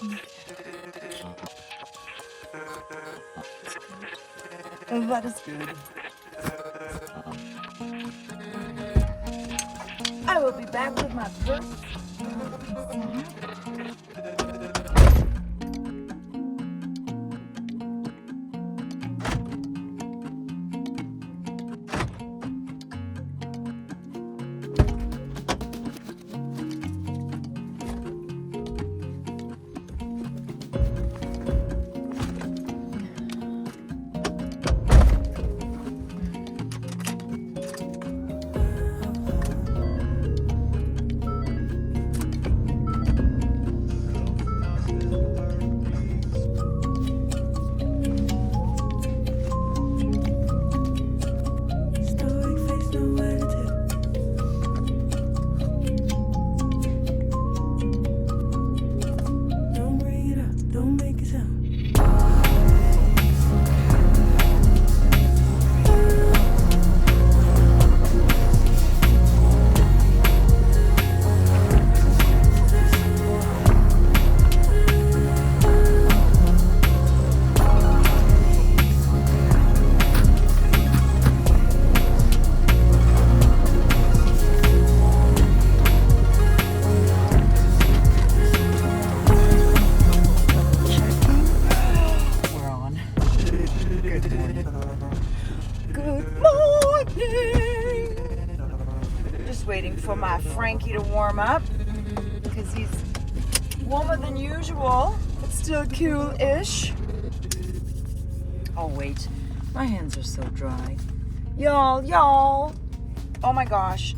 Oh, that is good. I will be back with my purse. Waiting for my Frankie to warm up because he's warmer than usual, but still cool-ish. Oh wait, my hands are so dry. Y'all. Oh my gosh.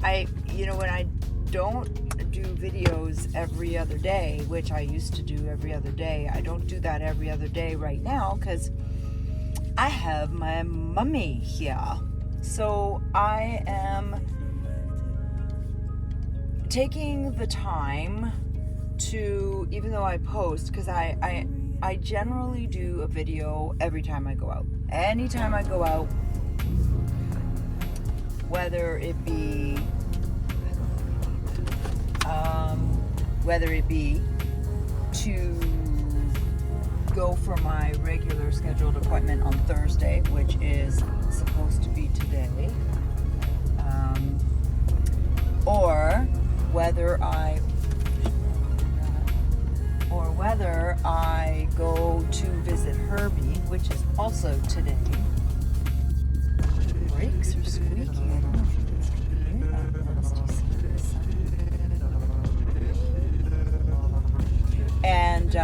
When I don't do videos every other day, which I used to do every other day, I don't do that every other day right now because I have my mummy here. So I am taking the time to, even though I post, because I generally do a video every time I go out. Anytime I go out, whether it be to go for my regular scheduled appointment on Thursday, which is supposed to be today, or whether I go to visit Herbie, which is also today. The brakes are squeaky. I don't know if you guys can hear that. Let's do some. And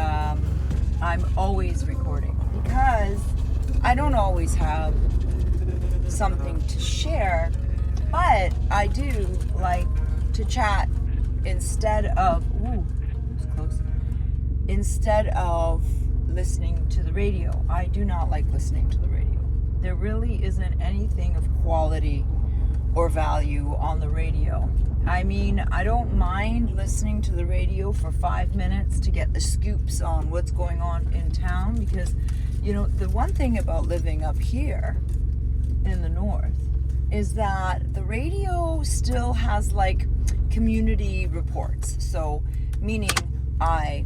I'm always recording because I don't always have something to share, but I do like to chat instead of listening to the radio. I do not like listening to the radio. There really isn't anything of quality or value on the radio. I mean, I don't mind listening to the radio for 5 minutes to get the scoops on what's going on in town because, the one thing about living up here in the north is that the radio still has like community reports. So meaning I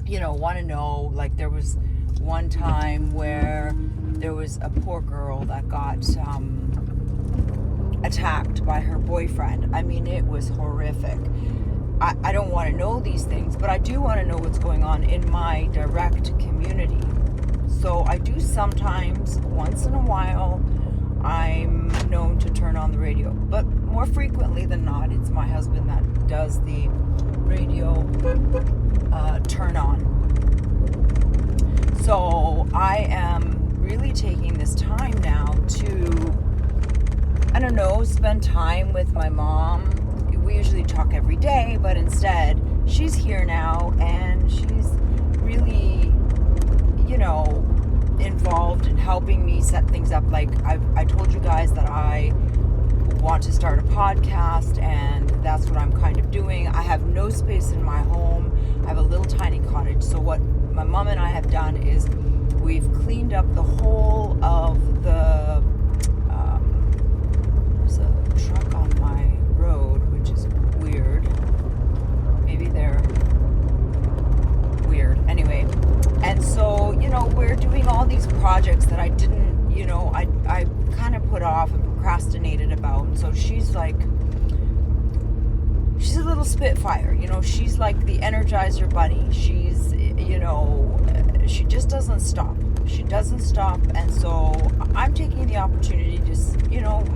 want to know, like there was one time where there was a poor girl that got attacked by her boyfriend. I mean, it was horrific. I don't want to know these things, but I do want to know what's going on in my direct community. So I do sometimes, once in a while, I'm known to turn on the radio. But more frequently than not, it's my husband that does the radio turn on. So I am really taking this time now to, I don't know, spend time with my mom. We usually talk every day, but instead she's here now and she's really, involved in helping me set things up. Like I told you guys that I want to start a podcast, and that's what I'm kind of doing. I have no space in my home. I have a little tiny cottage. So what my mom and I have done is we've cleaned up the whole of the there's a truck on my road, which is weird. Maybe projects that I didn't, I kind of put off and procrastinated about. And so she's a little spitfire, she's like the Energizer bunny. She's, she just doesn't stop. She doesn't stop. And so I'm taking the opportunity to,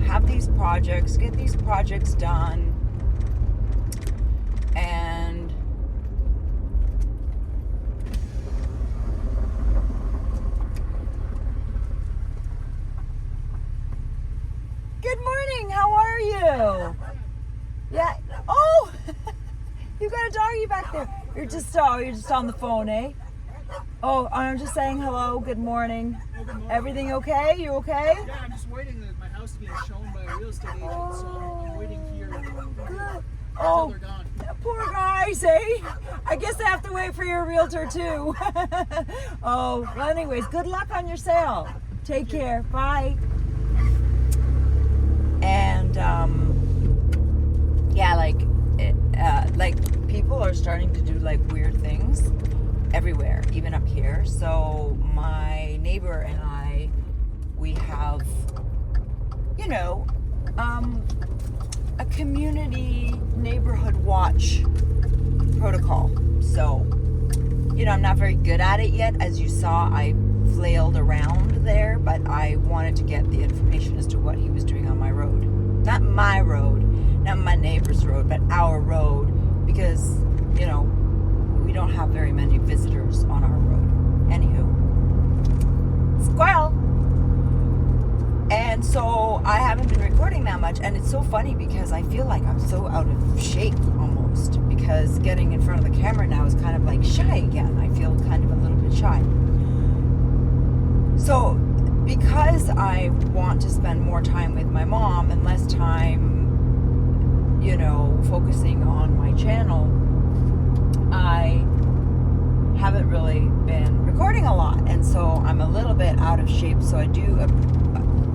have these projects, get these projects done. And good morning. How are you? Yeah. Oh, you got a doggy back there. You're just on the phone, eh? Oh, I'm just saying hello. Good morning. Oh, good morning. Everything okay? You okay? Yeah, I'm just waiting. My house is being shown by a real estate agent, so I'm waiting here Good. until they're gone. Poor guys, eh? I guess I have to wait for your realtor too. Oh, well, anyways, good luck on your sale. Take care. Bye. And yeah, like people are starting to do like weird things everywhere, even up here. So my neighbor and I, we have, a community neighborhood watch protocol. So, I'm not very good at it yet. As you saw, I flailed around there, but I wanted to get the information as to what he was doing on my road. Not my road, not my neighbor's road, but our road, because, we don't have very many visitors on our road. Anywho, squirrel. And so I haven't been recording that much, and it's so funny because I feel like I'm so out of shape almost, because getting in front of the camera now is kind of like shy again. I feel kind of a little bit shy. So because I want to spend more time with my mom and less time, focusing on my channel, I haven't really been recording a lot, and so I'm a little bit out of shape. So I do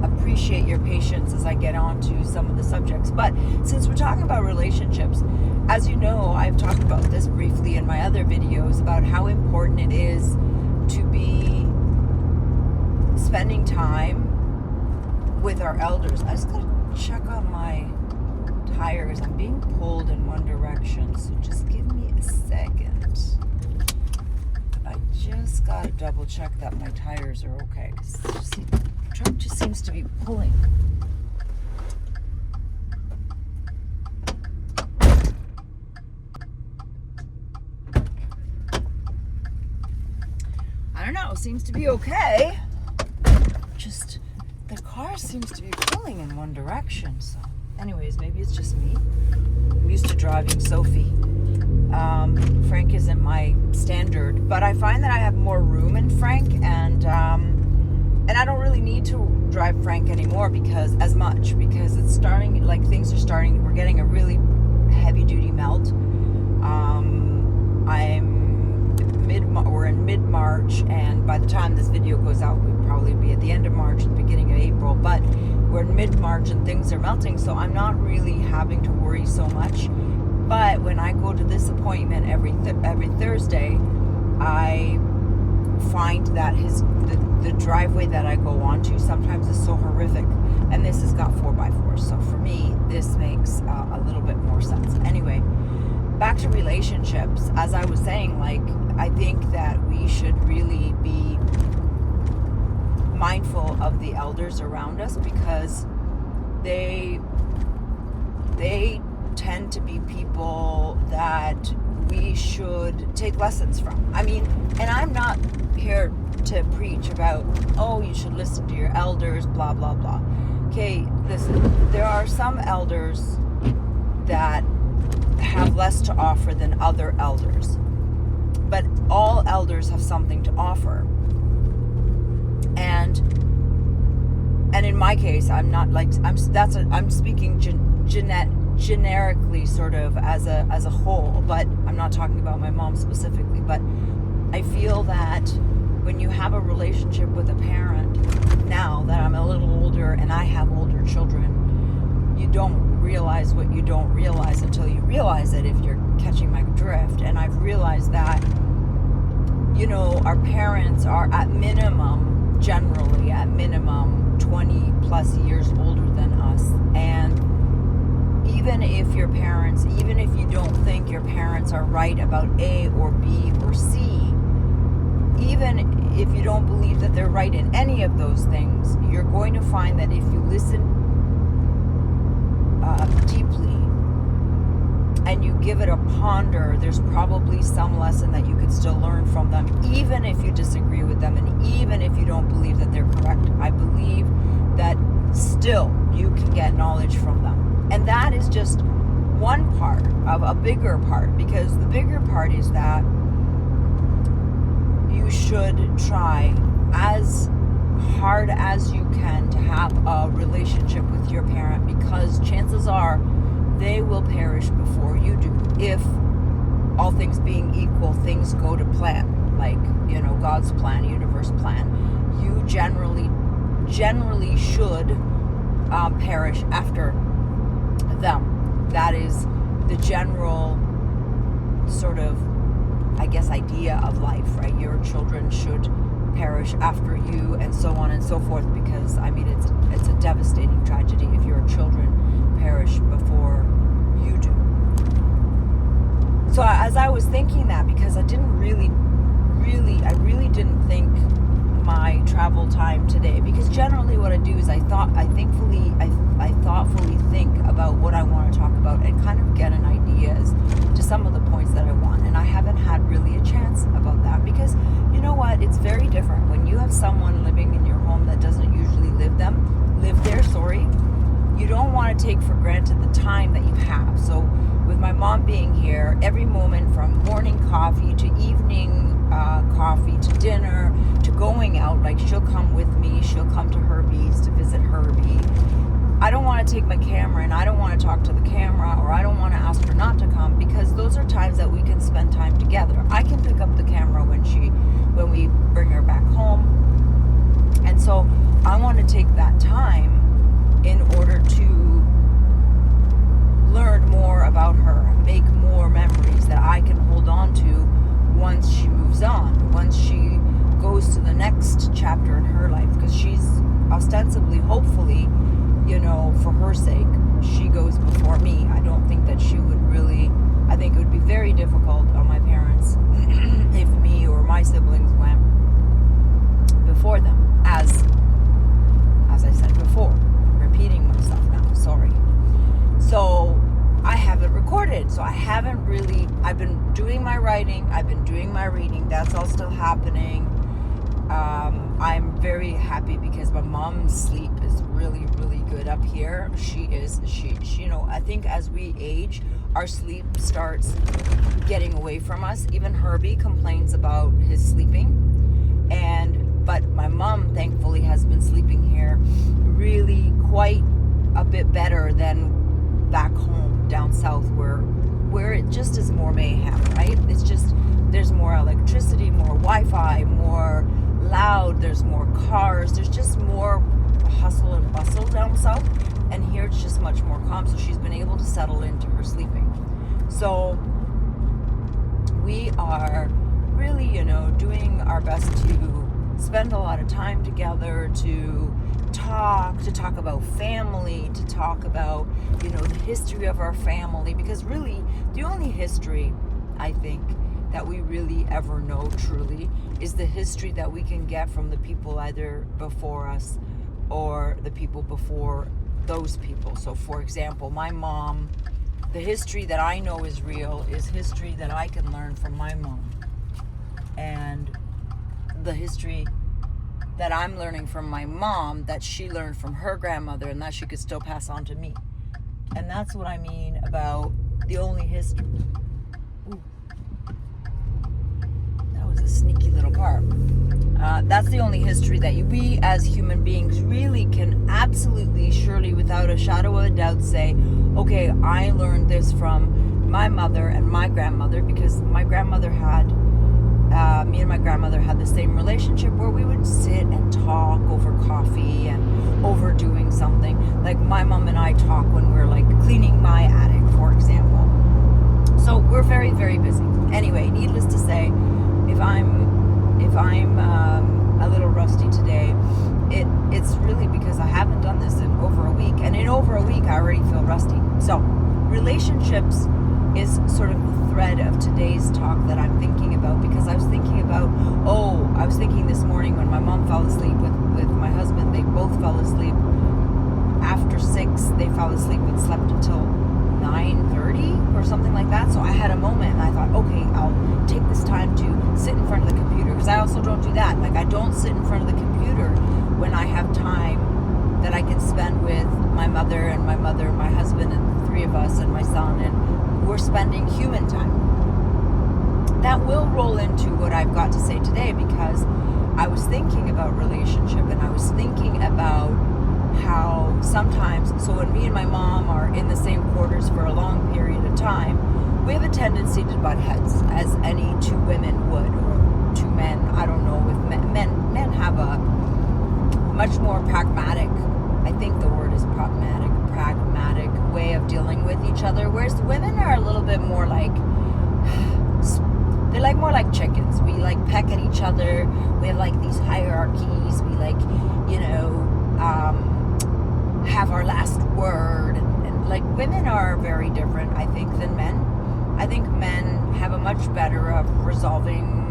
appreciate your patience as I get on to some of the subjects. But since we're talking about relationships, as you know, I've talked about this briefly in my other videos about how important it is to be spending time with our elders. I just gotta check on my tires. I'm being pulled in one direction, so just give me a second. I just gotta double check that my tires are okay, because the truck just seems to be pulling. I don't know, seems to be okay. Just the car seems to be pulling in one direction, so anyways, maybe it's just me. I'm used to driving Sophie. Frank isn't my standard, but I find that I have more room in Frank, and I don't really need to drive Frank anymore because it's starting, like things are starting, we're getting a really heavy duty melt. We're in mid-March, and by the time this video goes out, we'll probably be at the end of March, the beginning of April, but we're in mid-March and things are melting, so I'm not really having to worry so much. But when I go to this appointment every Thursday, I find that the driveway that I go onto sometimes is so horrific, and this has got 4x4, so for me this makes a little bit more sense. Anyway, back to relationships. As I was saying, like, I think that we should really be mindful of the elders around us, because they tend to be people that we should take lessons from. I mean, and I'm not here to preach about, oh, you should listen to your elders, blah, blah, blah. Okay, listen, there are some elders that have less to offer than other elders, but all elders have something to offer. And in my case, I'm not like, I'm speaking generically, sort of as a whole, but I'm not talking about my mom specifically. But I feel that when you have a relationship with a parent, now that I'm a little older and I have older children, you don't realize what you don't realize until you realize it, if you're catching my drift. And I've realized that, our parents are at minimum generally at minimum 20 plus years older than us. And even if your parents, even if you don't think your parents are right about A or B or C, even if you don't believe that they're right in any of those things, you're going to find that if you listen deeply and you give it a ponder, there's probably some lesson that you could still learn from them, even if you disagree with them and even if you don't believe that they're correct. I believe that still you can get knowledge from them. And that is just one part of a bigger part, because the bigger part is that you should try as hard as you can to have a relationship with your parent, because chances are they will perish before you do. If all things being equal, things go to plan, like, you know, God's plan, universe plan, you generally should perish after them. That is the general sort of, I guess, idea of life, right? Your children should perish after you, and so on and so forth, because I mean it's a devastating tragedy if your children perish before you do. So as I was thinking that, because I really didn't think my travel time today, because generally what I do is I thoughtfully think about what I want to talk about and kind of get an idea as to some of the points that I want. And I haven't had really a chance about that, because you know what, it's very different when you have someone living in your home that doesn't usually live there. You don't want to take for granted the time that you have. So with my mom being here, every moment from morning coffee to evening coffee to dinner to going out, like she'll come with me, she'll come to Herbie's to visit Herbie. I don't want to take my camera and I don't want to talk to the camera, or I don't want to ask her not to come, because those are times that we can spend time together. I can pick up the camera when we bring her back home. And so I want to take that time in order to learn more about her, make more memories that I can hold on to once she moves on, once she goes to the next chapter in her life, because she's ostensibly, hopefully, you know, for her sake, she goes before me. I don't think that she would really, I think it would be very difficult on my parents if me or my siblings went before them, as I said before. I'm repeating myself now, sorry. So I haven't recorded, so I haven't really, I've been doing my writing, I've been doing my reading, that's all still happening. I'm very happy because my mom's sleep is really good up here. She you know, I think as we age, our sleep starts getting away from us. Even Herbie complains about his sleeping, but my mom thankfully has been sleeping here really quite a bit better than back home down south, where it just is more mayhem, right? It's just, there's more electricity, more Wi-Fi, more loud, there's more cars, there's just more hustle and bustle down south, and here it's just much more calm. So she's been able to settle into her sleeping. So we are really, you know, doing our best to spend a lot of time together, to talk about family, to talk about, you know, the history of our family, because really the only history I think that we really ever know truly is the history that we can get from the people either before us or the people before those people. So for example, my mom, the history that I know is real is history that I can learn from my mom, and the history that I'm learning from my mom that she learned from her grandmother and that she could still pass on to me. And that's what I mean about the only history. Ooh. That was a sneaky little car. That's the only history that we as human beings really can absolutely, surely, without a shadow of a doubt say, okay, I learned this from my mother and my grandmother, because my grandmother had me and my grandmother had the same relationship where we would sit and talk over coffee and over doing something. Like my mom and I talk when we're like cleaning my attic, for example. So we're very busy. Anyway, needless to say, if I'm a little rusty today, rusty. So, relationships is sort of the thread of today's talk that I'm thinking about, because I was thinking this morning when my mom fell asleep with my husband. They both fell asleep after 6. They fell asleep and slept until 9:30 or something like that. So I had a moment and I thought, okay, I'll take this time to sit in front of the computer, because I also don't do that. Like, I don't sit in front of the computer when I have time that I can spend with my mother, my husband, and the 3 of us, and my son, and we're spending human time. That will roll into what I've got to say today, because I was thinking about relationship, and I was thinking about how sometimes, so when me and my mom are in the same quarters for a long period of time, we have a tendency to butt heads, as any 2 women would, or 2 men. I don't know if men have a much more pragmatic, I think the word is pragmatic way of dealing with each other, whereas women are a little bit more like, they're like more like chickens. We like peck at each other. We have like these hierarchies. We like, have our last word, and like, women are very different, I think, than men. I think men have a much better of resolving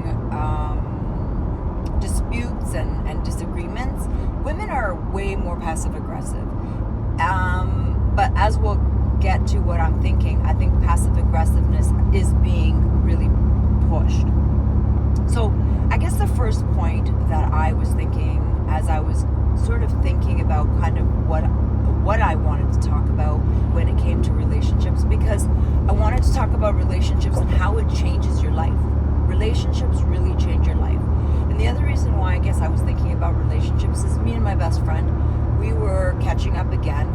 disputes and disagreements. Women are way more passive aggressive. But as we'll get to what I'm thinking, I think passive aggressiveness is being really pushed. So I guess the first point that I was thinking, as I was sort of thinking about kind of what I wanted to talk about when it came to relationships, because I wanted to talk about relationships and how it changes your life. Relationships really change your life. And the other reason why I guess I was thinking about relationships is me and my best friend, we were catching up again.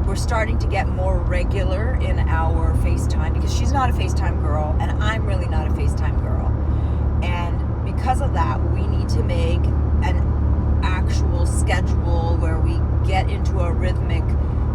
We're starting to get more regular in our FaceTime, because she's not a FaceTime girl and I'm really not a FaceTime girl. And because of that, we need to make an actual schedule where we get into a rhythmic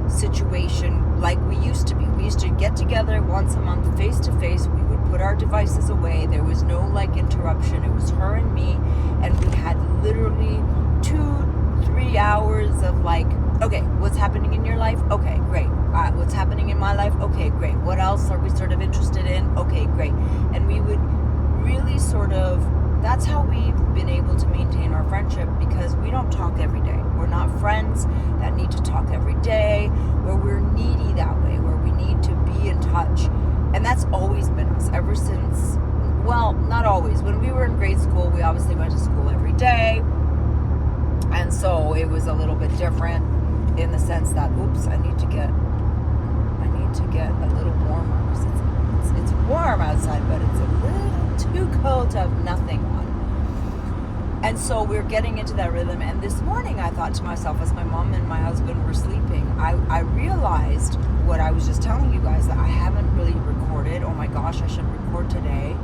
situation like we used to be. We used to get together once a month, face to face. We would put our devices away. There was no like interruption. It was her and me, and we had literally 2-3 hours of like, okay, what's happening in your life? Okay, great. What's happening in my life? Okay, great. What else are we sort of interested in? Okay, great. And we would really sort of, that's how we've been able to maintain our friendship, because we don't talk every day. We're not friends that need to talk every day, where we're needy that way, where we need to be in touch. And that's always been us ever since, well, not always. When we were in grade school, we obviously went to school every day. And so it was a little bit different in the sense that, I need to get a little warmer, because it's warm outside, but it's a little too cold to have nothing on. And so we're getting into that rhythm. And this morning I thought to myself, as my mom and my husband were sleeping, I realized what I was just telling you guys, that I haven't really recorded. Oh my gosh, I should record today.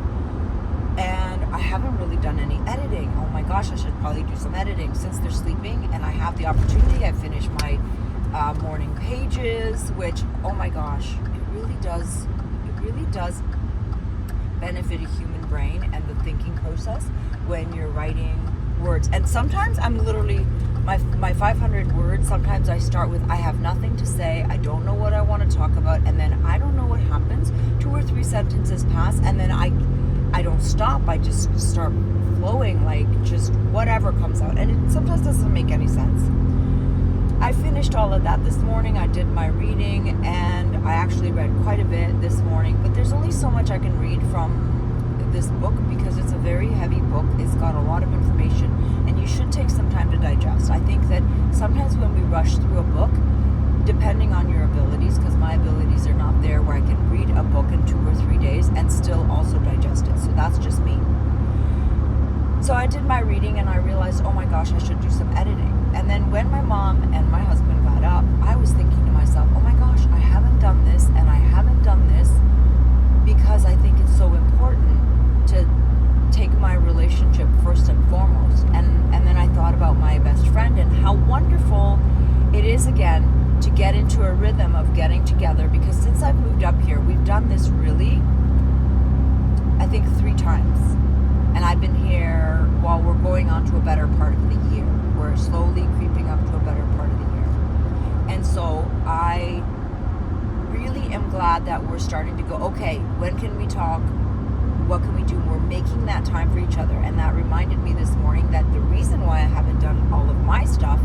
And I haven't really done any editing. Oh my gosh, I should probably do some editing since they're sleeping and I have the opportunity. I finished my morning pages, which, oh my gosh, it really does benefit a human brain and the thinking process when you're writing words. And sometimes I'm literally, my 500 words, sometimes I start with, I have nothing to say, I don't know what I want to talk about, and then I don't know what happens, 2 or 3 sentences pass, and then I don't stop. I just start flowing, like just whatever comes out. And it sometimes doesn't make any sense. I finished all of that this morning. I did my reading, and I actually read quite a bit this morning. But there's only so much I can read from this book, because it's a very heavy book. It's got a lot of information, and you should take some time to digest. I think that sometimes when we rush through a book, depending on your abilities, because my abilities are not there where I can read a book in 2 or 3 days and still also digest it. So that's just me. So I did my reading and I realized, oh my gosh, I should do some editing. And then when my mom and my husband got up, I was thinking to myself, oh my gosh, I haven't done this and I haven't done this, because I think it's so important to take my relationship first and foremost. And then I thought about my best friend and how wonderful it is, again, to get into a rhythm of getting together, because since I've moved up here, we've done this really, I think 3 times. And I've been here while we're going on to a better part of the year. We're slowly creeping up to a better part of the year. And so I really am glad that we're starting to go, okay, when can we talk? What can we do? We're making that time for each other. And that reminded me this morning that the reason why I haven't done all of my stuff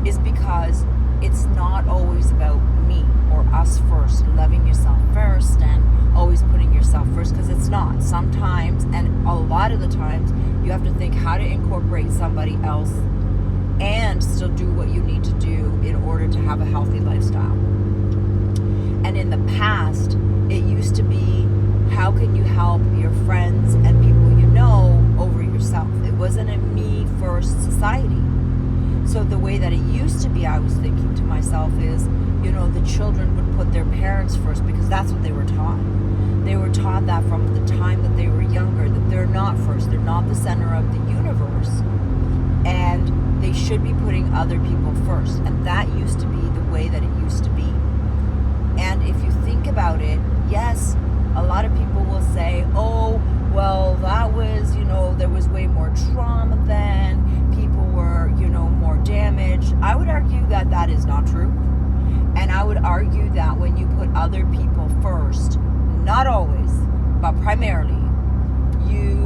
is because it's not always about me or us first, loving yourself first and always putting yourself first, because it's not. Sometimes, and a lot of the times, you have to think how to incorporate somebody else and still do what you need to do in order to have a healthy lifestyle. And in the past, it used to be, how can you help your friends and people you know over yourself? It wasn't a me first society. So the way that it used to be, I was thinking to myself, is, the children would put their parents first because that's what they were taught. They were taught that from the time that they were younger, that they're not first, they're not the center of the universe, and they should be putting other people first. And that used to be the way that it used to be. And if you think about it, yes, a lot of people will say, oh, well, that was, there was way more trauma then, people were, more damaged. I would argue that that is not true. And I would argue that when you put other people first, not always, but primarily, you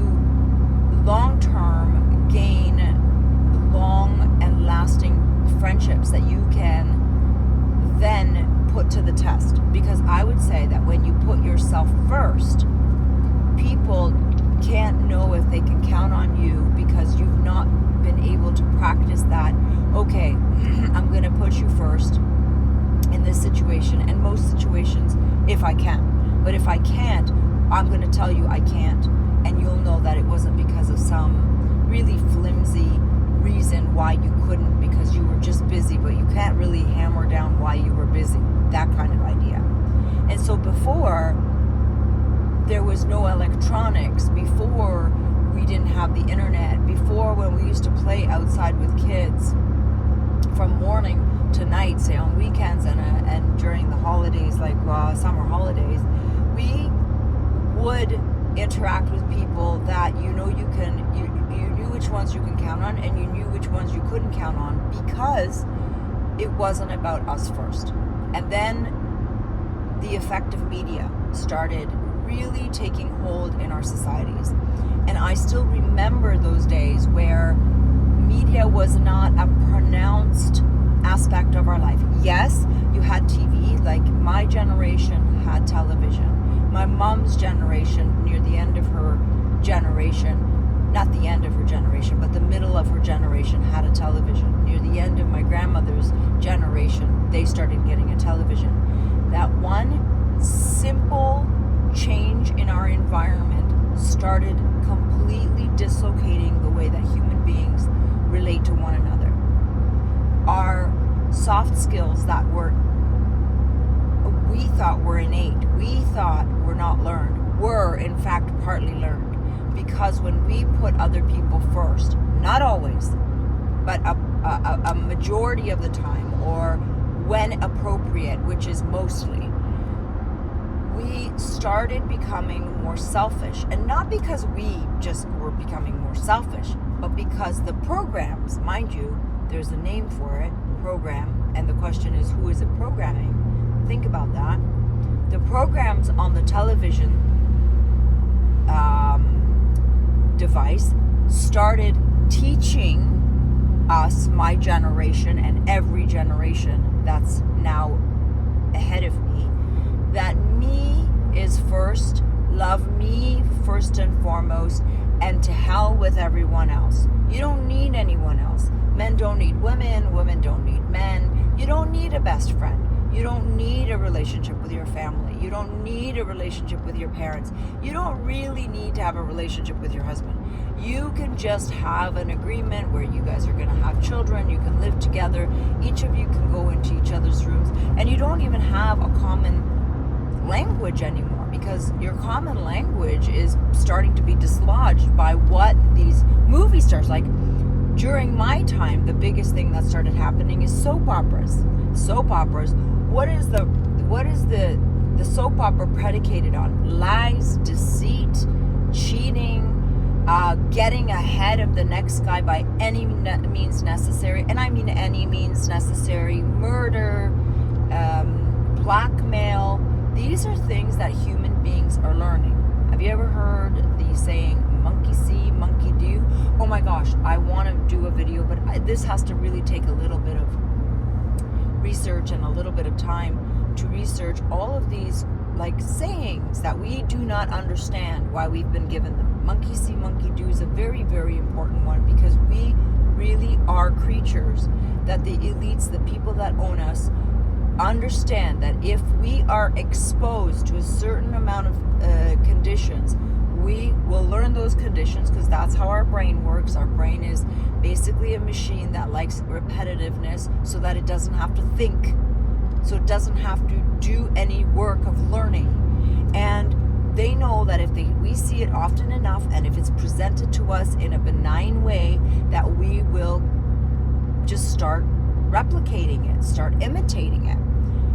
long-term gain long and lasting friendships that you can then put to the test. Because I would say that when you put yourself first, people can't know if they can count on you because you've not been able to practice that. Okay, I'm going to put you first in this situation, and most situations, if I can. But if I can't, I'm going to tell you I can't, and you'll know that it wasn't because of some really flimsy reason why you couldn't, because you were just busy, but you can't really hammer down why you were busy. That kind of idea. And so before, there was no electronics, before we didn't have the internet, before when we used to play outside with kids from morning to night, say on weekends and during the holidays, like summer holidays, we would interact with people that you knew which ones you can count on, and you knew which ones you couldn't count on, because it wasn't about us first. And then the effect of media started really taking hold in our societies. And I still remember those days where media was not a pronounced aspect of our life. Yes, you had TV, like my generation had television. My mom's generation, near the end of her generation, not the end of her generation, but the middle of her generation, had a television. Near the end of my grandmother's generation, they started getting a television. That one simple change in our environment started completely dislocating the way that human beings relate to one another. Our soft skills that we thought were innate, we thought were not learned, were in fact partly learned. Because when we put other people first, not always, but a majority of the time, or when appropriate, which is mostly, we started becoming more selfish. And not because we just were becoming more selfish, but because the programs, mind you, there's a name for it, program, and the question is, who is it programming? Think about that. The programs on the television device started teaching us, my generation and every generation that's now ahead of me, that me is first, love me first and foremost, and to hell with everyone else. You don't need anyone else. Men don't need women, women don't need men. You don't need a best friend. You don't need a relationship with your family. You don't need a relationship with your parents. You don't really need to have a relationship with your husband. You can just have an agreement where you guys are going to have children. You can live together. Each of you can go into each other's rooms. And you don't even have a common language anymore, because your common language is starting to be dislodged by what these movie stars like. During my time, the biggest thing that started happening is soap operas. Soap operas. What is the soap opera predicated on? Lies, deceit, cheating, getting ahead of the next guy by any means necessary, and I mean any means necessary, murder, blackmail. These are things that human beings are learning. Have you ever heard the saying, monkey see, monkey do? Oh my gosh, I want to do a video, but this has to really take a little bit of research and a little bit of time to research all of these like sayings that we do not understand why we've been given them. Monkey see, monkey do is a very, very important one, because we really are creatures that the elites, the people that own us, understand that if we are exposed to a certain amount of conditions, we will learn those conditions, because that's how our brain works. Our brain is basically a machine that likes repetitiveness so that it doesn't have to think, so it doesn't have to do any work of learning. And they know that if we see it often enough, and if it's presented to us in a benign way, that we will just start replicating it, start imitating it.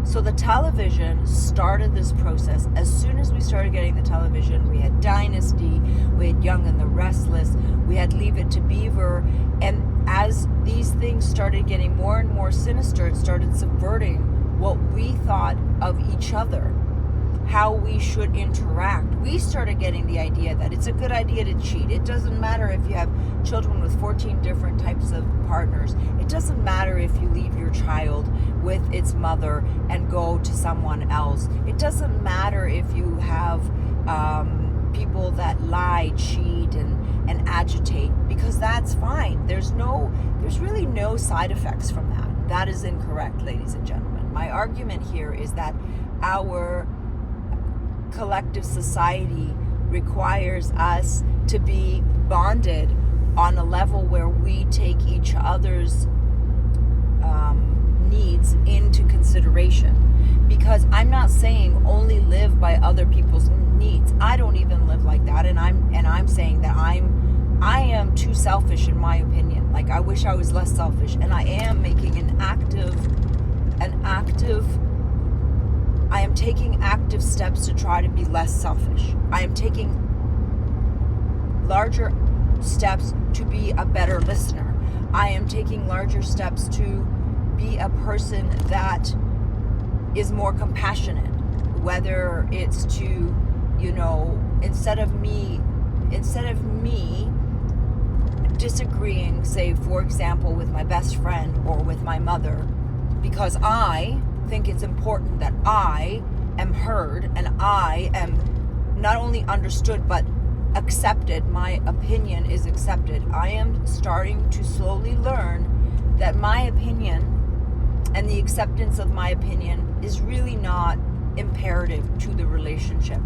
So the television started this process. As soon as we started getting the television, we had Dynasty, we had Young and the Restless, we had Leave It to Beaver, and as these things started getting more and more sinister, it started subverting what we thought of each other, how we should interact. We started getting the idea that it's a good idea to cheat. It doesn't matter if you have children with 14 different types of partners. It doesn't matter if you leave your child with its mother and go to someone else. It doesn't matter if you have people that lie, cheat, and agitate, because that's fine. There's really no side effects from that. That is incorrect, ladies and gentlemen. My argument here is that our collective society requires us to be bonded on a level where we take each other's needs into consideration. Because I'm not saying only live by other people's needs. I don't even live like that, and I'm saying that I am too selfish, in my opinion. Like, I wish I was less selfish, and I am making I am taking active steps to try to be less selfish. I am taking larger steps to be a better listener. I am taking larger steps to be a person that is more compassionate, whether it's to, instead of me disagreeing, say, for example, with my best friend or with my mother, because I think it's important that I am heard and I am not only understood but accepted. My opinion is accepted. I am starting to slowly learn that my opinion and the acceptance of my opinion is really not imperative to the relationship.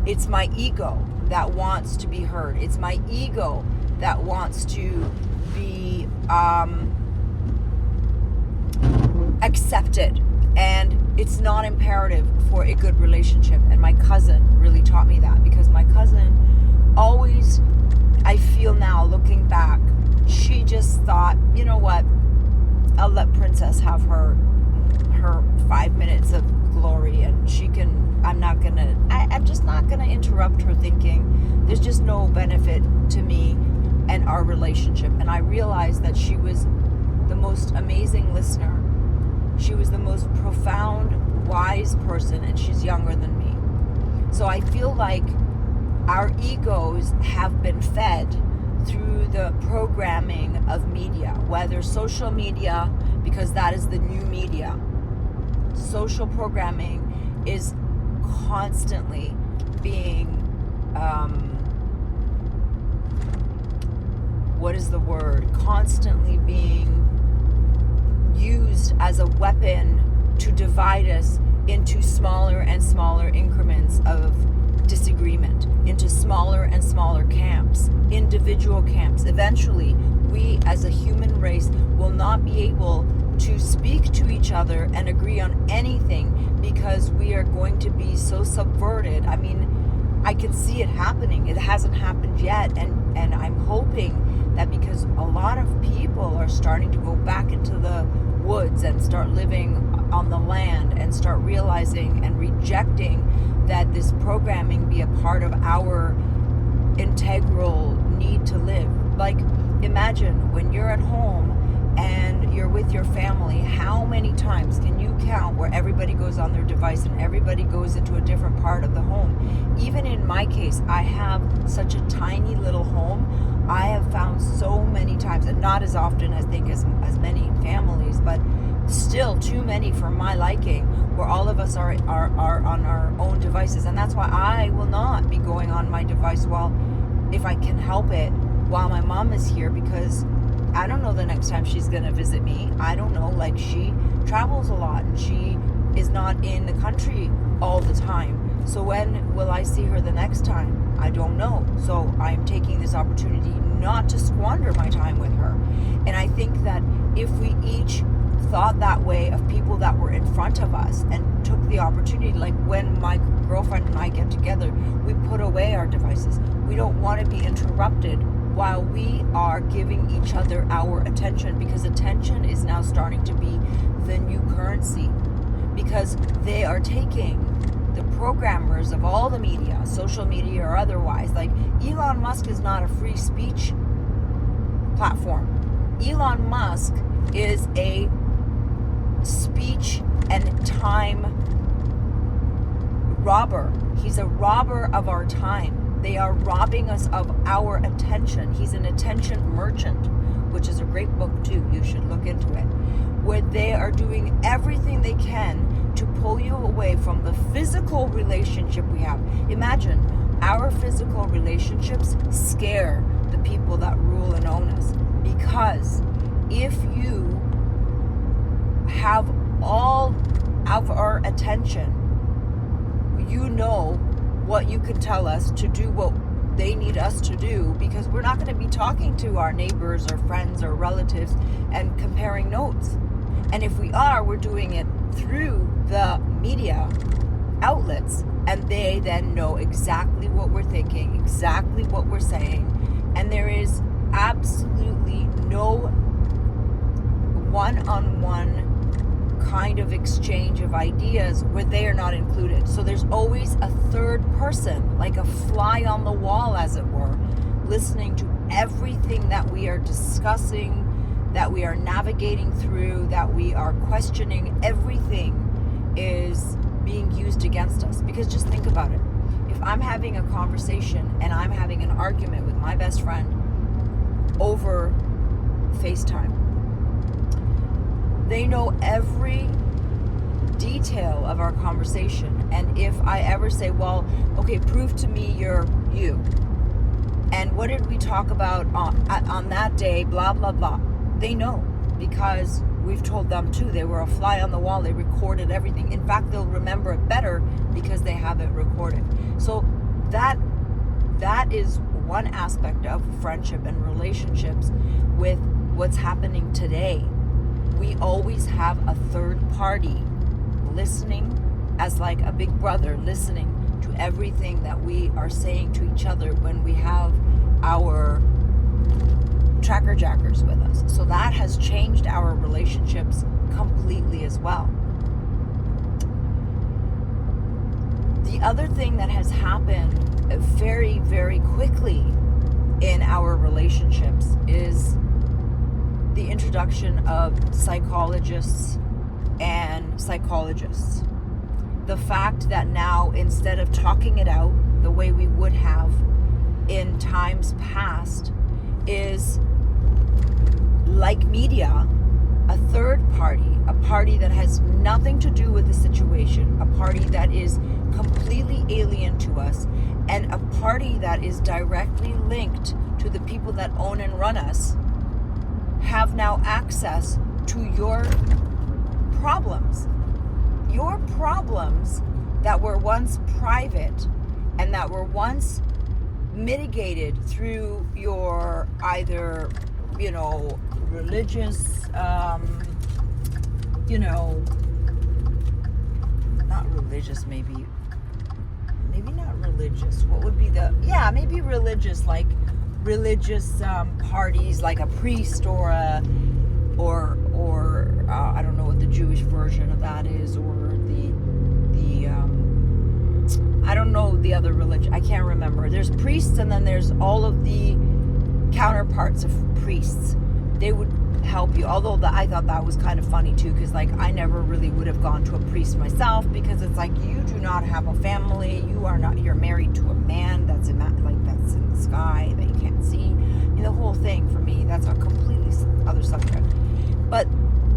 It's my ego that wants to be heard. It's my ego that wants to be accepted. And it's not imperative for a good relationship. And my cousin really taught me that, because my cousin always, I feel now looking back, she just thought, you know what, I'll let Princess have her 5 minutes of glory, and I'm just not gonna interrupt her thinking. There's just no benefit to me and our relationship. And I realized that she was the most amazing listener. She was the most profound, wise person, and she's younger than me. So I feel like our egos have been fed through the programming of media, whether social media, because that is the new media. Social programming is constantly being, constantly being used as a weapon to divide us into smaller and smaller increments of disagreement, into smaller and smaller camps, individual camps. Eventually, we as a human race will not be able to speak to each other and agree on anything, because we are going to be so subverted. I mean, I can see it happening. It hasn't happened yet, and I'm hoping that, because a lot of people are starting to go back into the woods and start living on the land and start realizing and rejecting that this programming be a part of our integral need to live. Like, imagine when you're at home and you're with your family, how many times can you count where everybody goes on their device and everybody goes into a different part of the home? Even in my case, I have such a tiny little home. I have found so many times, and not as often as many families, but still too many for my liking, where all of us are on our own devices. And that's why I will not be going on my device if I can help it, while my mom is here, because I don't know the next time she's going to visit me. I don't know. Like, she travels a lot and she is not in the country all the time. So when will I see her the next time? I don't know. So I'm taking this opportunity not to squander my time with her. And I think that if we each thought that way of people that were in front of us and took the opportunity, like when my girlfriend and I get together, we put away our devices. We don't want to be interrupted while we are giving each other our attention, because attention is now starting to be the new currency, because they are taking the programmers of all the media, social media or otherwise. Like, Elon Musk is not a free speech platform. Elon Musk is a speech and time robber. He's a robber of our time. They are robbing us of our attention. He's an attention merchant, which is a great book too. You should look into it. Where they are doing everything they can to pull you away from the physical relationship we have. Imagine, our physical relationships scare the people that rule and own us. Because if you have all of our attention, you know what you can tell us to do, what they need us to do, because we're not going to be talking to our neighbors or friends or relatives and comparing notes. And if we are, we're doing it through the media outlets, and they then know exactly what we're thinking, exactly what we're saying, and there is absolutely no one-on-one kind of exchange of ideas where they are not included. So there's always a third person, like a fly on the wall, as it were, listening to everything that we are discussing, that we are navigating through, that we are questioning. Everything is being used against us. Because just think about it. If I'm having a conversation and I'm having an argument with my best friend over FaceTime, they know every detail of our conversation. And if I ever say, well, okay, prove to me you're you, and what did we talk about on that day, blah, blah, blah, they know, because we've told them too. They were a fly on the wall. They recorded everything. In fact, they'll remember it better because they have it recorded. So that is one aspect of friendship and relationships with what's happening today. We always have a third party listening, as like a big brother, listening to everything that we are saying to each other when we have our tracker jackers with us. So that has changed our relationships completely as well. The other thing that has happened very, very quickly in our relationships is the introduction of psychologists and psychologists. The fact that now, instead of talking it out the way we would have in times past, is like media, a third party, a party that has nothing to do with the situation, a party that is completely alien to us, and a party that is directly linked to the people that own and run us, have now access to your problems. Your problems that were once private and that were once mitigated through your either, religious, not religious, maybe not religious. What would be maybe religious, like religious parties, like a priest or I don't know what the Jewish version of that is, or the I don't know the other religion. I can't remember. There's priests, and then there's all of the counterparts of priests. They would help you. Although I thought that was kind of funny too, because like I never really would have gone to a priest myself, because it's like, you do not have a family. You're married to a man that's in the sky that you can't see. I mean, the whole thing for me, that's a completely other subject. But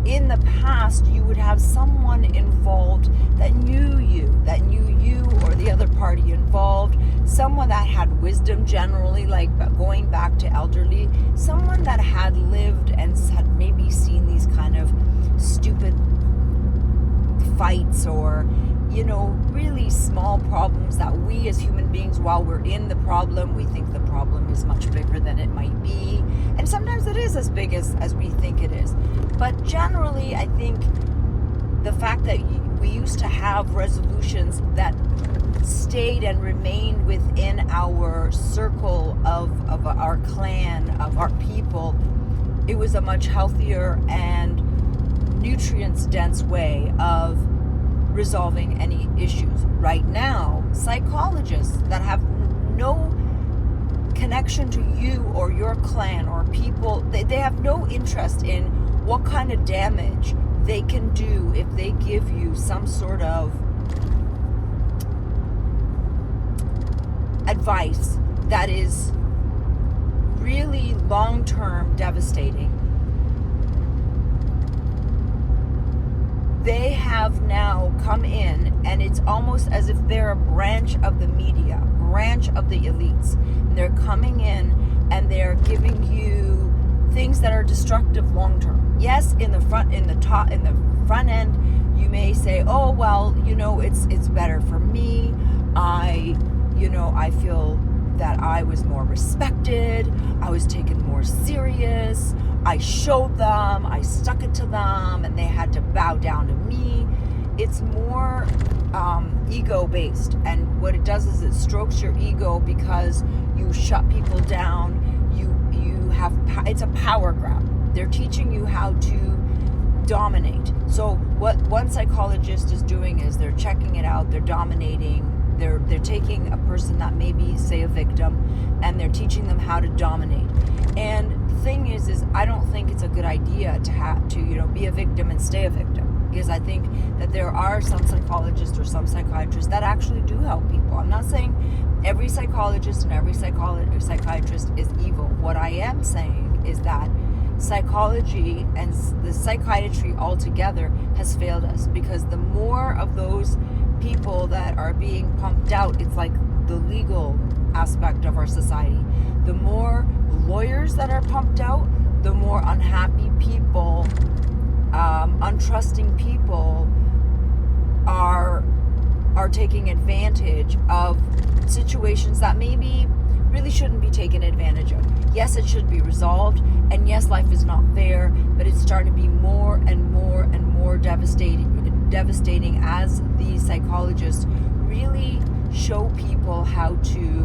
in the past, you would have someone involved that knew you or the other party involved, someone that had wisdom generally, like going back to elderly, someone that had lived and had maybe seen these kind of stupid fights or, really small problems that we as human beings, while we're in the problem, we think the problem is much bigger than it might be. And sometimes it is as big as we think it is. But generally, I think the fact that we used to have resolutions that stayed and remained within our circle of our clan, of our people, it was a much healthier and nutrients-dense way of resolving any issues. Right now, psychologists that have no connection to you or your clan or people, they have no interest in what kind of damage they can do if they give you some sort of advice that is really long-term devastating. They have now come in, and it's almost as if they're a branch of the media, branch of the elites. And they're coming in and they're giving you things that are destructive long term. Yes, in the front end, you may say, "Oh well, it's better for me. I feel that I was more respected. I was taken more serious. I showed them, I stuck it to them, and they had to bow down to me." It's more ego-based, and what it does is it strokes your ego because you shut people down. It's a power grab. They're teaching you how to dominate. So what one psychologist is doing is they're checking it out. They're dominating. They're taking a person that may be, say, a victim, and they're teaching them how to dominate. And the thing is I don't think it's a good idea to be a victim and stay a victim, because I think that there are some psychologists or some psychiatrists that actually do help people. I'm not saying every psychologist and every psychiatrist is evil. What I am saying is that psychology and the psychiatry altogether has failed us, because the more of those people that are being pumped out, it's like the legal aspect of our society. The more lawyers that are pumped out, the more unhappy people, untrusting people are taking advantage of situations that maybe really shouldn't be taken advantage of. Yes, it should be resolved, and yes, life is not fair, but it's starting to be more and more and more devastating as these psychologists really show people how to,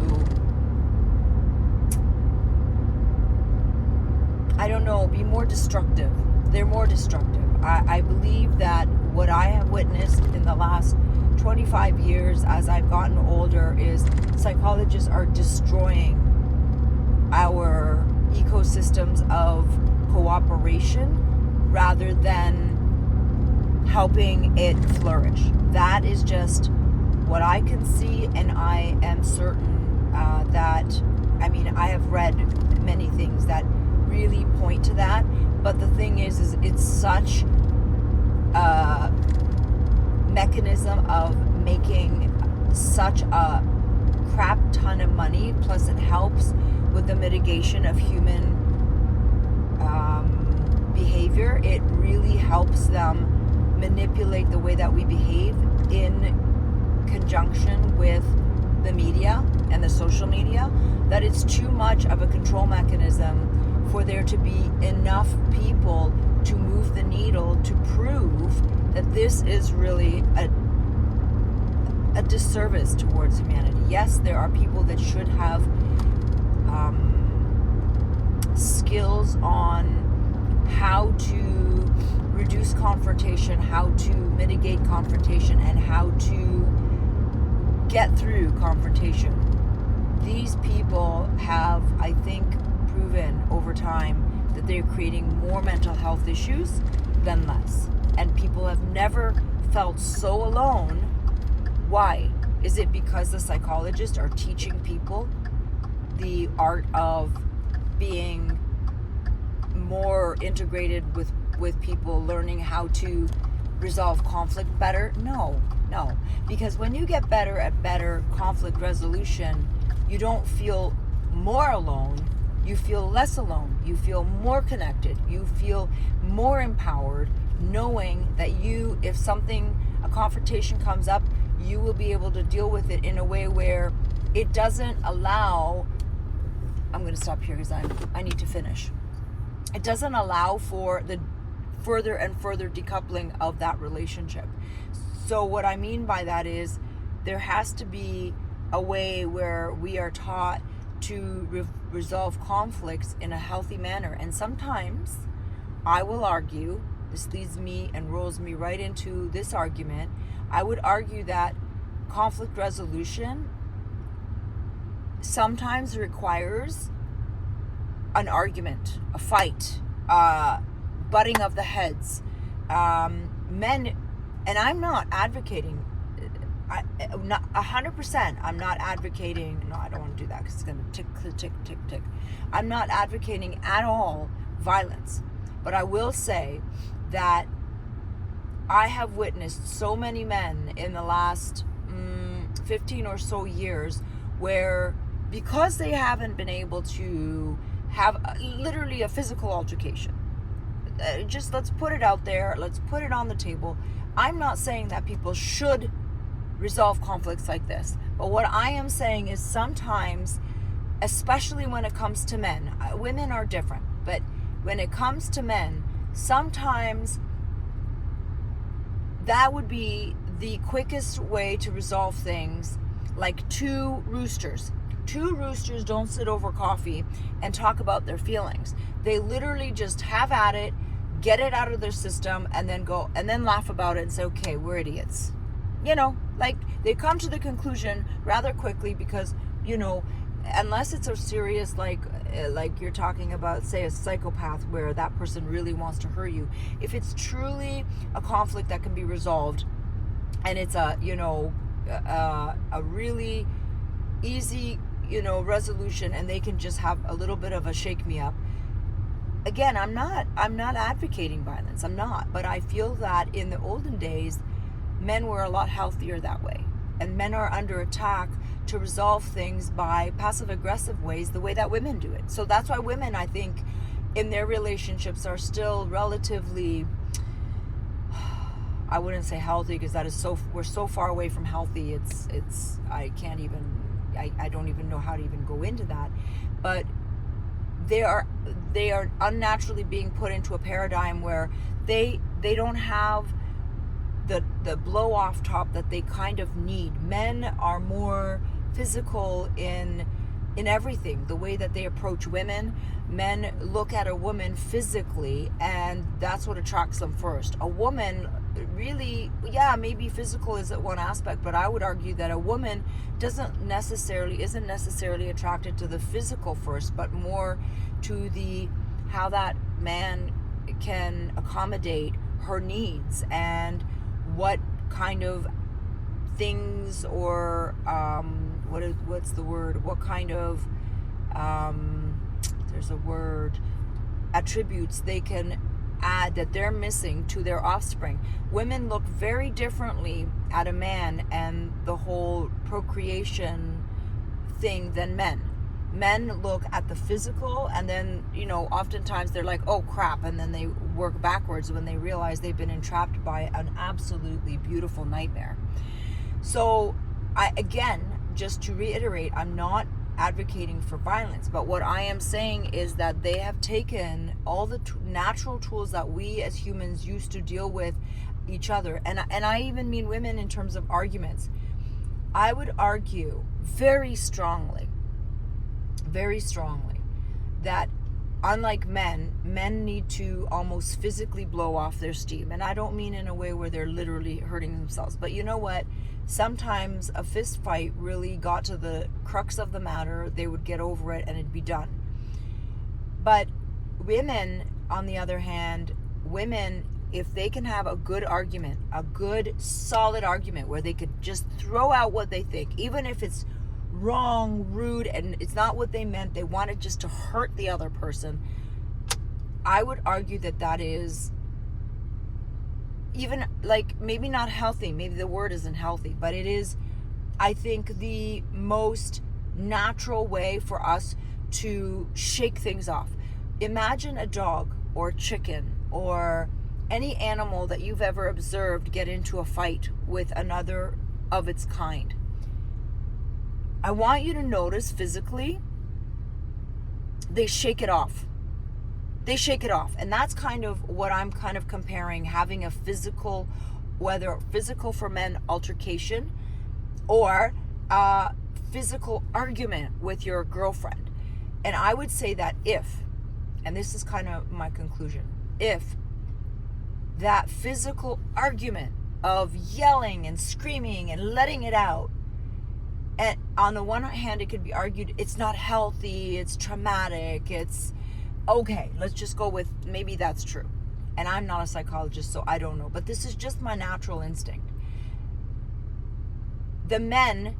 be more destructive. They're more destructive. I believe that what I have witnessed in the last 25 years as I've gotten older is psychologists are destroying our ecosystems of cooperation rather than helping it flourish. That is just what I can see, and I am certain I have read many things that really point to that, but the thing is it's such a mechanism of making such a crap ton of money, plus it helps with the mitigation of human behavior. It really helps them manipulate the way that we behave in conjunction with the media and the social media, that it's too much of a control mechanism for there to be enough people to move the needle to prove that this is really a disservice towards humanity. Yes, there are people that should have skills on how to reduce confrontation, how to mitigate confrontation, and how to get through confrontation. These people have, I think, proven over time that they're creating more mental health issues than less. And people have never felt so alone. Why? Is it because the psychologists are teaching people the art of being more integrated with people, learning how to resolve conflict better? No. Because when you get better at better conflict resolution, you don't feel more alone. You feel less alone. You feel more connected. You feel more empowered, knowing that if a confrontation comes up, you will be able to deal with it in a way where it doesn't allow, I'm going to stop here because I need to finish. It doesn't allow for the further and further decoupling of that relationship. So what I mean by that is there has to be a way where we are taught to resolve conflicts in a healthy manner. And sometimes I will argue, this leads me and rolls me right into this argument, I would argue that conflict resolution sometimes requires an argument, a fight, butting of the heads. Men, and I'm not advocating, not 100%, I'm not advocating, no, I don't want to do that because it's going to tick. I'm not advocating at all violence. But I will say that I have witnessed so many men in the last 15 or so years where, because they haven't been able to have literally a physical altercation, just let's put it out there, let's put it on the table. I'm not saying that people should resolve conflicts like this, but what I am saying is sometimes, especially when it comes to men, women are different, but when it comes to men, sometimes that would be the quickest way to resolve things. Like two roosters don't sit over coffee and talk about their feelings. They literally just have at it, get it out of their system, and then go and then laugh about it and say, okay, we're idiots. Like they come to the conclusion rather quickly because, unless it's a serious, like you're talking about, say, a psychopath where that person really wants to hurt you. If it's truly a conflict that can be resolved and it's a really easy, resolution, and they can just have a little bit of a shake me up. Again, I'm not advocating violence. I'm not. But I feel that in the olden days, men were a lot healthier that way. And men are under attack to resolve things by passive-aggressive ways, the way that women do it. So that's why women, I think, in their relationships are still relatively, I wouldn't say healthy, because we're so far away from healthy. I don't even know how to even go into that. But they are unnaturally being put into a paradigm where they don't have the blow off top that they kind of need. Men are more physical in everything, the way that they approach women. Men look at a woman physically, and that's what attracts them first. A woman really, maybe physical is one aspect, but I would argue that a woman isn't necessarily attracted to the physical first, but more to how that man can accommodate her needs and what kind of things, or what's the word? What kind of there's a word, attributes they can add that they're missing to their offspring. Women look very differently at a man and the whole procreation thing than men. Men look at the physical, and then, oftentimes they're like, oh crap, and then they work backwards when they realize they've been entrapped by an absolutely beautiful nightmare. So, just to reiterate, I'm not advocating for violence, but what I am saying is that they have taken all the natural tools that we as humans used to deal with each other, and I even mean women in terms of arguments. I would argue very strongly that unlike men need to almost physically blow off their steam. And I don't mean in a way where they're literally hurting themselves. But you know what? Sometimes a fist fight really got to the crux of the matter. They would get over it and it'd be done. But women, on the other hand, if they can have a good argument, a good solid argument where they could just throw out what they think, even if it's wrong, rude, and it's not what they meant, they wanted just to hurt the other person, I would argue that is even, like, maybe not healthy, maybe the word isn't healthy, but it is, I think, the most natural way for us to shake things off. Imagine a dog or chicken or any animal that you've ever observed get into a fight with another of its kind. I want you to notice physically, they shake it off. They shake it off. And that's kind of what I'm kind of comparing, having a physical, whether physical for men altercation or a physical argument with your girlfriend. And I would say that if, and this is kind of my conclusion, if that physical argument of yelling and screaming and letting it out, and on the one hand, it could be argued it's not healthy, it's traumatic, it's okay, let's just go with maybe that's true. And I'm not a psychologist, so I don't know. But this is just my natural instinct. The men,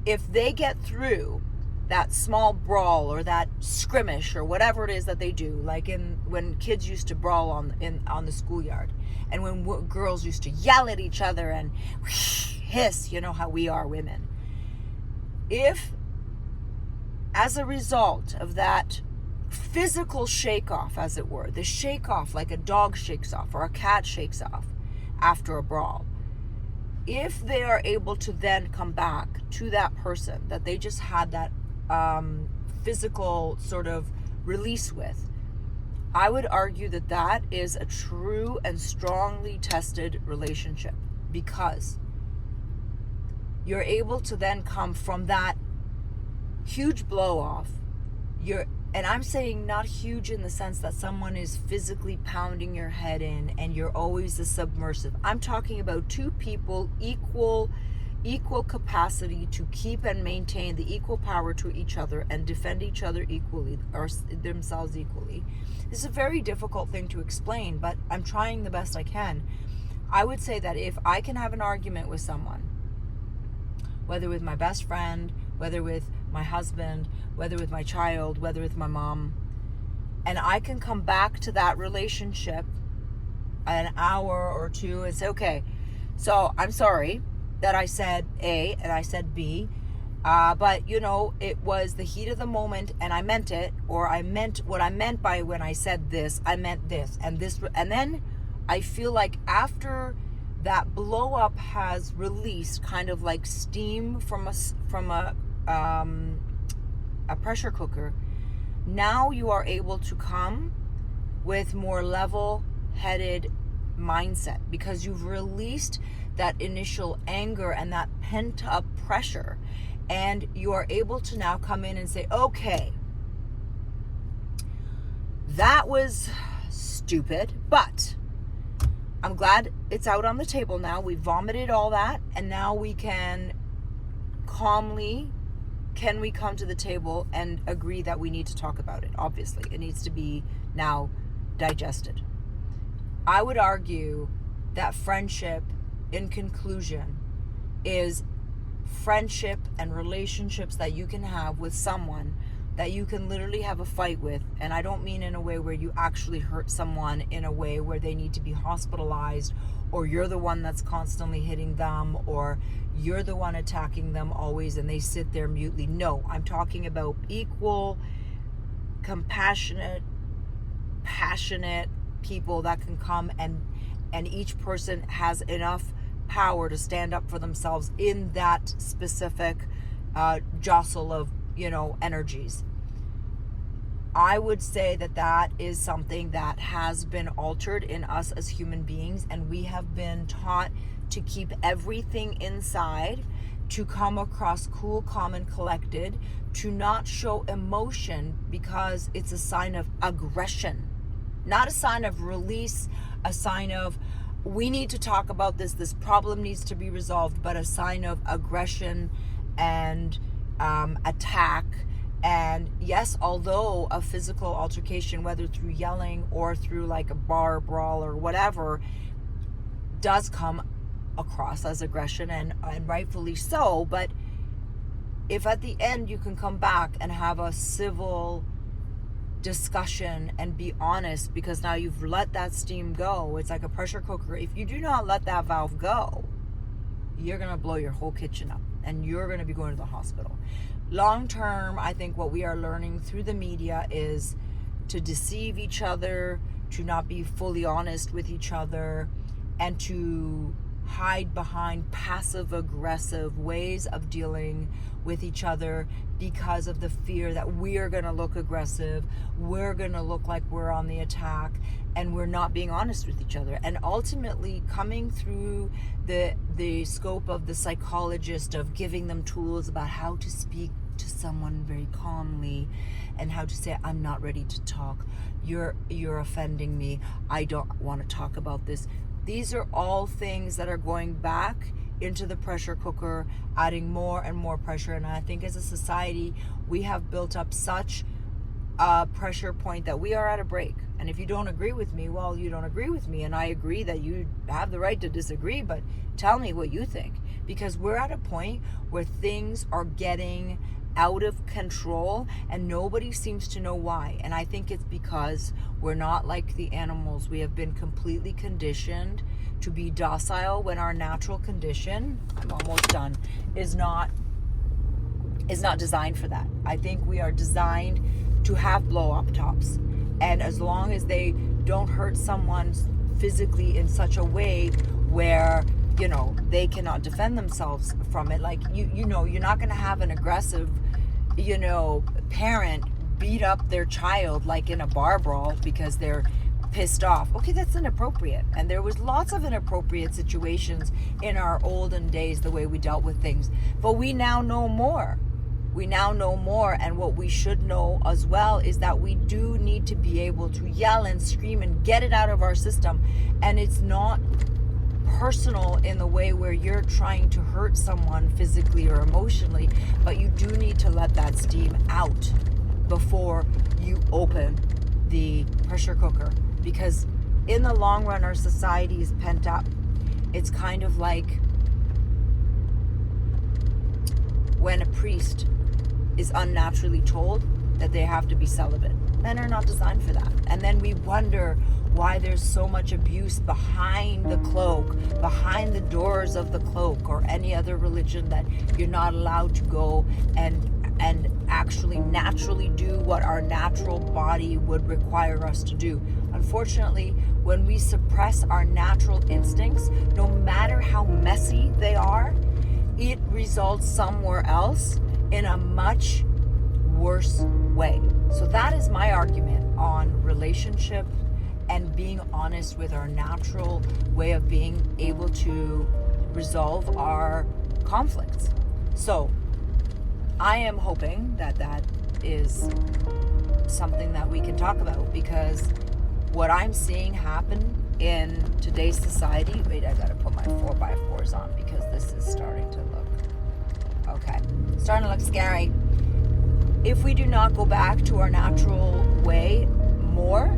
if they get through that small brawl or that skirmish or whatever it is that they do, like when kids used to brawl on the schoolyard, and when girls used to yell at each other and hiss, you know how we are women. If, as a result of that physical shake-off, as it were, the shake-off like a dog shakes off or a cat shakes off after a brawl, if they are able to then come back to that person that they just had that physical sort of release with, I would argue that is a true and strongly tested relationship, because you're able to then come from that huge blow off. And I'm saying not huge in the sense that someone is physically pounding your head in and you're always the submersive. I'm talking about two people equal capacity to keep and maintain the equal power to each other and defend each other equally, or themselves equally. This is a very difficult thing to explain, but I'm trying the best I can. I would say that if I can have an argument with someone, whether with my best friend, whether with my husband, whether with my child, whether with my mom, and I can come back to that relationship an hour or two and say, okay, so I'm sorry that I said A and I said B, but it was the heat of the moment and I meant it, or I meant what I meant by when I said this, I meant this, and then I feel like after that blow up has released, kind of like steam from a pressure cooker, now you are able to come with more level-headed mindset, because you've released that initial anger and that pent-up pressure, and you are able to now come in and say, okay, that was stupid, but I'm glad it's out on the table now. We vomited all that, and now we can calmly, can we come to the table and agree that we need to talk about it? Obviously, it needs to be now digested. I would argue that friendship, in conclusion, is friendship and relationships that you can have with someone that you can literally have a fight with. And I don't mean in a way where you actually hurt someone in a way where they need to be hospitalized, or you're the one that's constantly hitting them, or you're the one attacking them always and they sit there mutely. No, I'm talking about equal, compassionate, passionate people that can come and each person has enough power to stand up for themselves in that specific jostle of energies. I would say that is something that has been altered in us as human beings, and we have been taught to keep everything inside to come across cool, calm, and collected, to not show emotion because it's a sign of aggression, not a sign of release, a sign of we need to talk about this problem needs to be resolved, but a sign of aggression and attack. And yes, although a physical altercation, whether through yelling or through like a bar brawl or whatever, does come across as aggression, and rightfully so, but if at the end you can come back and have a civil discussion and be honest, because now you've let that steam go, it's like a pressure cooker. If you do not let that valve go, you're going to blow your whole kitchen up and you're going to be going to the hospital. Long term, I think what we are learning through the media is to deceive each other, to not be fully honest with each other, and to hide behind passive aggressive ways of dealing with each other because of the fear that we're going to look aggressive, we're going to look like we're on the attack, and we're not being honest with each other. And ultimately coming through the scope of the psychologist, of giving them tools about how to speak to someone very calmly and how to say, I'm not ready to talk, you're offending me, I don't want to talk about this. These are all things that are going back into the pressure cooker, adding more and more pressure. And I think as a society, we have built up such a pressure point that we are at a break. And if you don't agree with me, well, you don't agree with me. And I agree that you have the right to disagree, but tell me what you think. Because we're at a point where things are getting out of control and nobody seems to know why. And I think it's because we're not like the animals. We have been completely conditioned to be docile when our natural condition, I'm almost done, is not designed for that. I think we are designed to have blow up tops. And as long as they don't hurt someone physically in such a way where, you know, they cannot defend themselves from it. Like, you know, you're not going to have an aggressive, you know, parent beat up their child like in a bar brawl because they're pissed off. Okay, that's inappropriate. And there was lots of inappropriate situations in our olden days, the way we dealt with things. But we now know more. We now know more, and what we should know as well is that we do need to be able to yell and scream and get it out of our system. And it's not personal in the way where you're trying to hurt someone physically or emotionally, but you do need to let that steam out before you open the pressure cooker. Because in the long run, our society is pent up. It's kind of like when a priest is unnaturally told that they have to be celibate. Men are not designed for that. And then we wonder why there's so much abuse behind the cloak, behind the doors of the cloak, or any other religion, that you're not allowed to go and actually naturally do what our natural body would require us to do. Unfortunately, when we suppress our natural instincts, no matter how messy they are, it results somewhere else in a much worse way. So that is my argument on relationship and being honest with our natural way of being able to resolve our conflicts. So I am hoping that that is something that we can talk about, because what I'm seeing happen in today's society, wait, I gotta put my 4x4s on because this is starting to look, okay, starting to look scary. If we do not go back to our natural way more,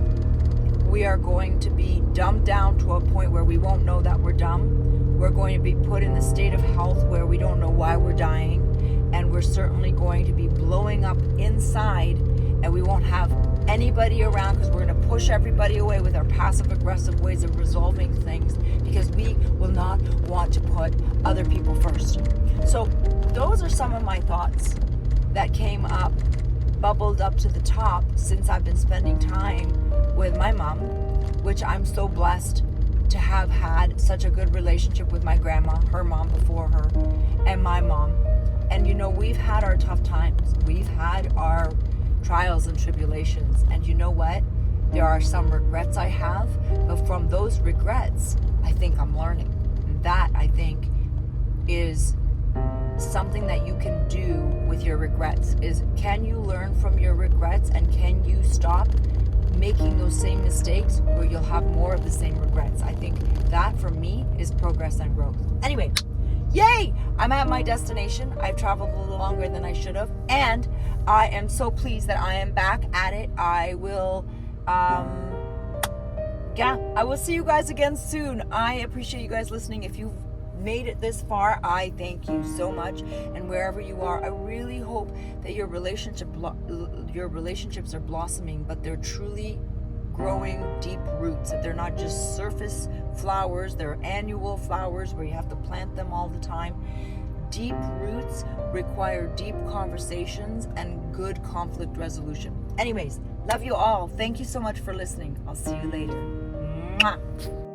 we are going to be dumbed down to a point where we won't know that we're dumb. We're going to be put in the state of health where we don't know why we're dying. And we're certainly going to be blowing up inside, and we won't have anybody around because we're going to push everybody away with our passive aggressive ways of resolving things, because we will not want to put other people first. So those are some of my thoughts that came up, bubbled up to the top since I've been spending time with my mom, which I'm so blessed to have had such a good relationship with my grandma, her mom before her, and my mom. And you know, we've had our tough times. We've had our trials and tribulations. And you know what? There are some regrets I have, but from those regrets, I think I'm learning. And that, I think, is something that you can do with your regrets is, can you learn from your regrets, and can you stop making those same mistakes where you'll have more of the same regrets? I think that for me is progress and growth. Anyway, yay! I'm at my destination. I've traveled a little longer than I should have, and I am so pleased that I am back at it. I will I will see you guys again soon. I appreciate you guys listening. If you've made it this far, I thank you so much. And wherever you are, I really hope that your relationships are blossoming, but they're truly growing deep roots. That they're not just surface flowers, they're annual flowers where you have to plant them all the time. Deep roots require deep conversations and good conflict resolution. Anyways, love you all. Thank you so much for listening. I'll see you later. Mwah.